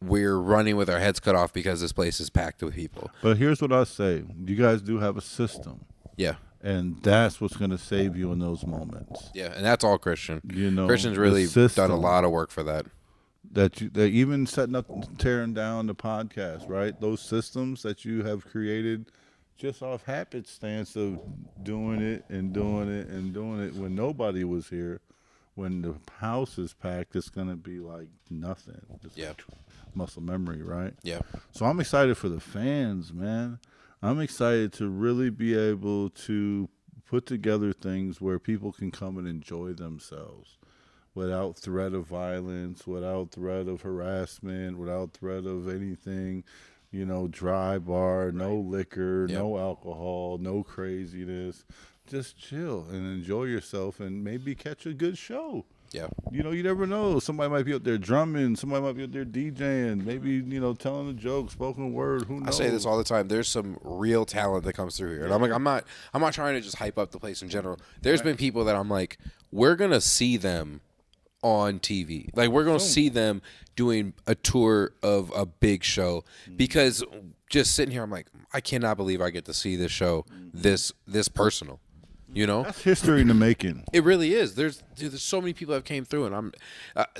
we're running with our heads cut off because this place is packed with people. But here's what I say: you guys do have a system. Yeah. And that's what's going to save you in those moments. Yeah, and that's all Christian. Christian's really done a lot of work for that. That even setting up, tearing down the podcast, right? Those systems that you have created just off happenstance of doing it and doing it and doing it when nobody was here. When the house is packed, it's going to be like nothing. Just like muscle memory, right? Yeah. So I'm excited for the fans, man. I'm excited to really be able to put together things where people can come and enjoy themselves without threat of violence, without threat of harassment, without threat of anything, dry bar, no liquor, no alcohol, no craziness. Just chill and enjoy yourself and maybe catch a good show. Yeah. You never know. Somebody might be up there drumming. Somebody might be up there DJing. Maybe, telling a joke, spoken word. Who knows? I say this all the time. There's some real talent that comes through here. And I'm like, I'm not trying to just hype up the place in general. There's been people that I'm like, we're going to see them on TV. Like, we're going to see them doing a tour of a big show because just sitting here, I'm like, I cannot believe I get to see this show this personal. That's history in the making. It really is. There's so many people that came through, and I'm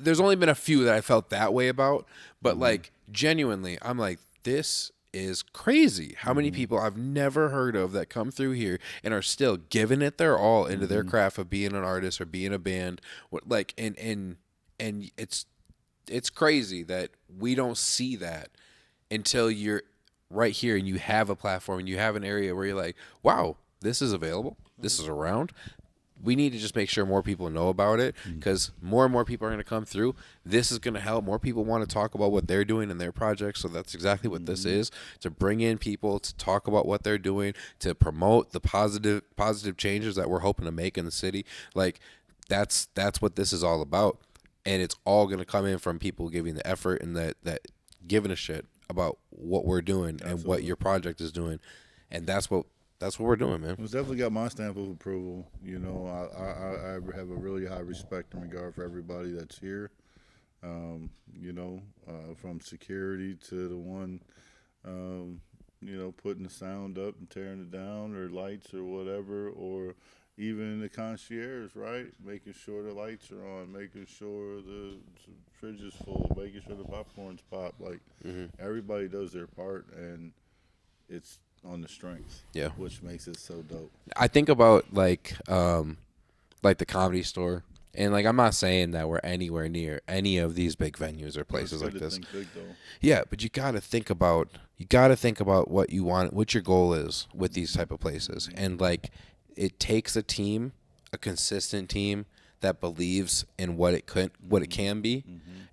there's only been a few that I felt that way about, but like genuinely, I'm like, this is crazy. How many people I've never heard of that come through here and are still giving it their all into their craft of being an artist or being a band, like and it's crazy that we don't see that until you're right here and you have a platform and you have an area where you're like, wow, this is available. This is around. We need to just make sure more people know about it because more and more people are going to come through. This is going to help. More people want to talk about what they're doing in their projects. So that's exactly what this is, to bring in people to talk about what they're doing, to promote the positive changes that we're hoping to make in the city. Like that's what this is all about. and it's all gonna come in from people giving the effort and that giving a shit about what we're doing and what your project is doing, and that's what we're doing, man. It's definitely got my stamp of approval. You know, I have a really high respect and regard for everybody that's here. You know, from security to the one, you know, putting the sound up and tearing it down, or lights or whatever, or even the concierge, right? Making sure the lights are on, making sure the fridge is full, making sure the popcorn's pop. Like, everybody does their part, and it's on the strength, which makes it so dope. I think about like the Comedy Store, and like I'm not saying that we're anywhere near any of these big venues or places like this. Think big, though. Yeah, but you got to think about what you want, what your goal is with these type of places, and like it takes a team, a consistent team that believes in what it can be,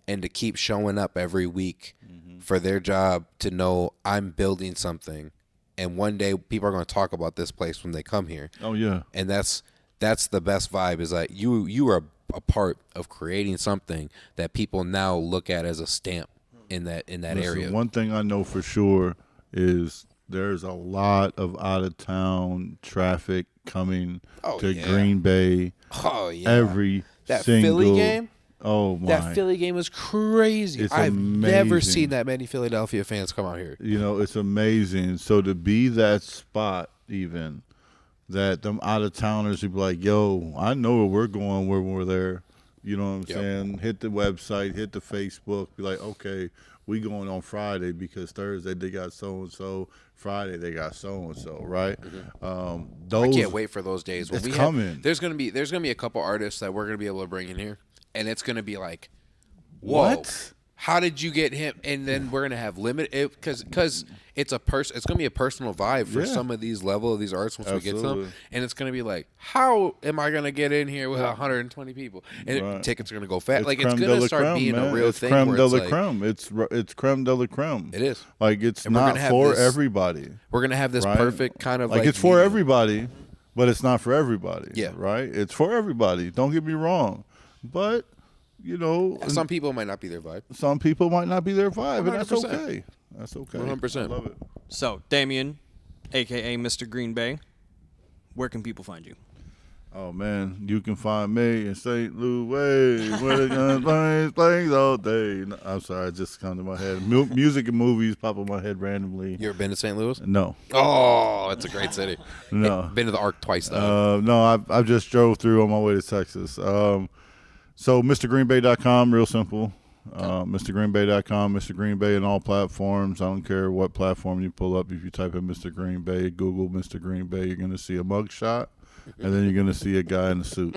and to keep showing up every week for their job to know I'm building something. And one day people are going to talk about this place when they come here. Oh yeah. And that's the best vibe, is like you are a part of creating something that people now look at as a stamp in that area. One thing I know for sure is there's a lot of out of town traffic coming to Green Bay. Oh yeah. Every that single Philly game. Oh my! That Philly game was crazy. It's I've amazing. never seen that many Philadelphia fans come out here. You know, it's amazing. So to be that spot, even that them out of towners would be like, "Yo, I know where we're going when we're there." You know what I'm saying? Hit the website, hit the Facebook. Be like, okay, we going on Friday because Thursday they got so and so. Friday they got so and so. Right? I Those can't wait for those days. When it's coming. There's gonna be a couple artists that we're gonna be able to bring in here. And it's going to be like, whoa, what? How did you get him? And then we're going to have limited, because it's going to be a personal vibe for some of these artists once we get to them. And it's going to be like, how am I going to get in here with 120 people? And tickets are going to go fast. Like, it's going to start being a real thing. Creme de la creme. It's creme de la creme. It is. Like, it's not for everybody. We're going to have this perfect kind of like it's for everybody, but it's not for everybody. Yeah. Right? It's for everybody. Don't get me wrong. But, you know, some people might not be their vibe. Some people might not be their vibe, 100%. And that's okay. That's okay. 100%. I love it. So, Damien, a.k.a. Mr. Green Bay, where can people find you? Oh, man, you can find me in St. Louis, where the guns plays all day. No, I'm sorry, it just come to my head. Music and movies pop in my head randomly. You ever been to St. Louis? No. Oh, it's a great city. No. Been to the Arc twice, though. No, I just drove through on my way to Texas. So MrGreenBay.com, real simple. MrGreenBay.com, Mr. Green Bay on all platforms. I don't care what platform you pull up. If you type in Mr. Green Bay, Google Mr. Green Bay, you're going to see a mugshot, and then you're going to see a guy in a suit.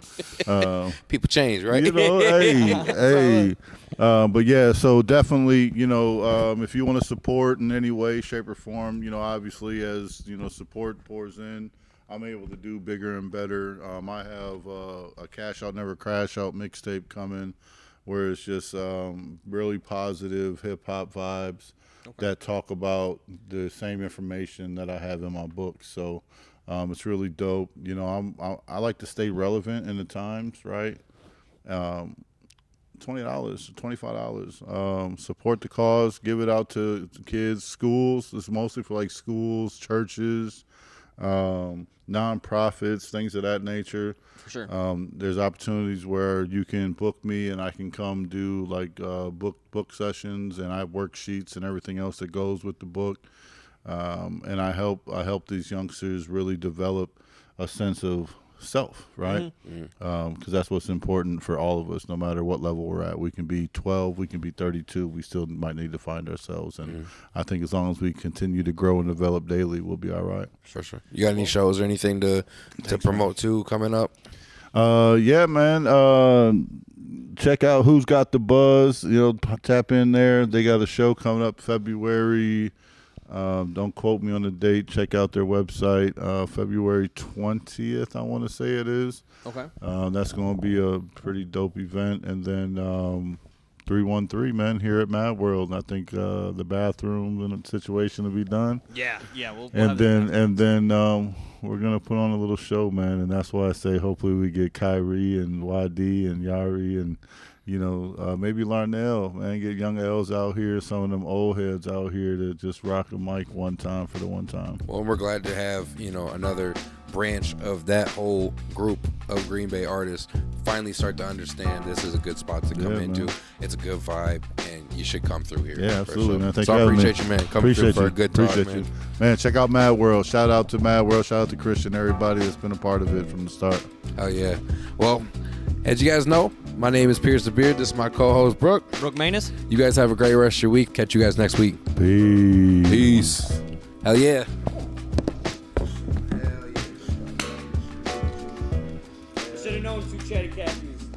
People change, right? You know, hey. But yeah, so definitely, you know, if you want to support in any way, shape, or form, you know, obviously as, you know, support pours in, I'm able to do bigger and better. I have a Cash Out Never Crash Out mixtape coming where it's just really positive hip-hop vibes that talk about the same information that I have in my book. So it's really dope. You know, I like to stay relevant in the times, right? $20, $25. Support the cause. Give it out to kids, schools. It's mostly for like schools, churches, nonprofits, things of that nature. For sure. There's opportunities where you can book me and I can come do like book sessions, and I have worksheets and everything else that goes with the book. And I help these youngsters really develop a sense of self, right? Because that's what's important for all of us, no matter what level we're at. We can be 12, we can be 32, we still might need to find ourselves. And I think as long as we continue to grow and develop daily, we'll be all right. For sure. You got any shows or anything to promote too coming up? Yeah, man. Check out Who's Got the Buzz. You know, tap in there. They got a show coming up February. Don't quote me on the date. Check out their website. February 20th, I want to say it is. Okay. That's going to be a pretty dope event. And then 313, man, here at MadWorld. I think the bathroom and the situation will be done. Yeah. We'll and then we're gonna put on a little show, man. And that's why I say hopefully we get Kyrie and YD and Yari and you know, maybe learn the L, man. Get young L's out here, some of them old heads out here to just rock a mic one time for the one time. Well, we're glad to have, you know, another branch of that whole group of Green Bay artists finally start to understand this is a good spot to come into. Man. It's a good vibe, and you should come through here. Yeah, absolutely, man. Thank you. So I appreciate you, man. Coming through for a good talk, man. Man, check out MadWorld. Shout out to MadWorld. Shout out to Christian, everybody that's been a part of it from the start. Oh, yeah. Well, as you guys know, my name is PiersDaBeard. This is my co-host, Brook Maness. You guys have a great rest of your week. Catch you guys next week. Peace. Hell yeah. Should have known two chatty Cathy's.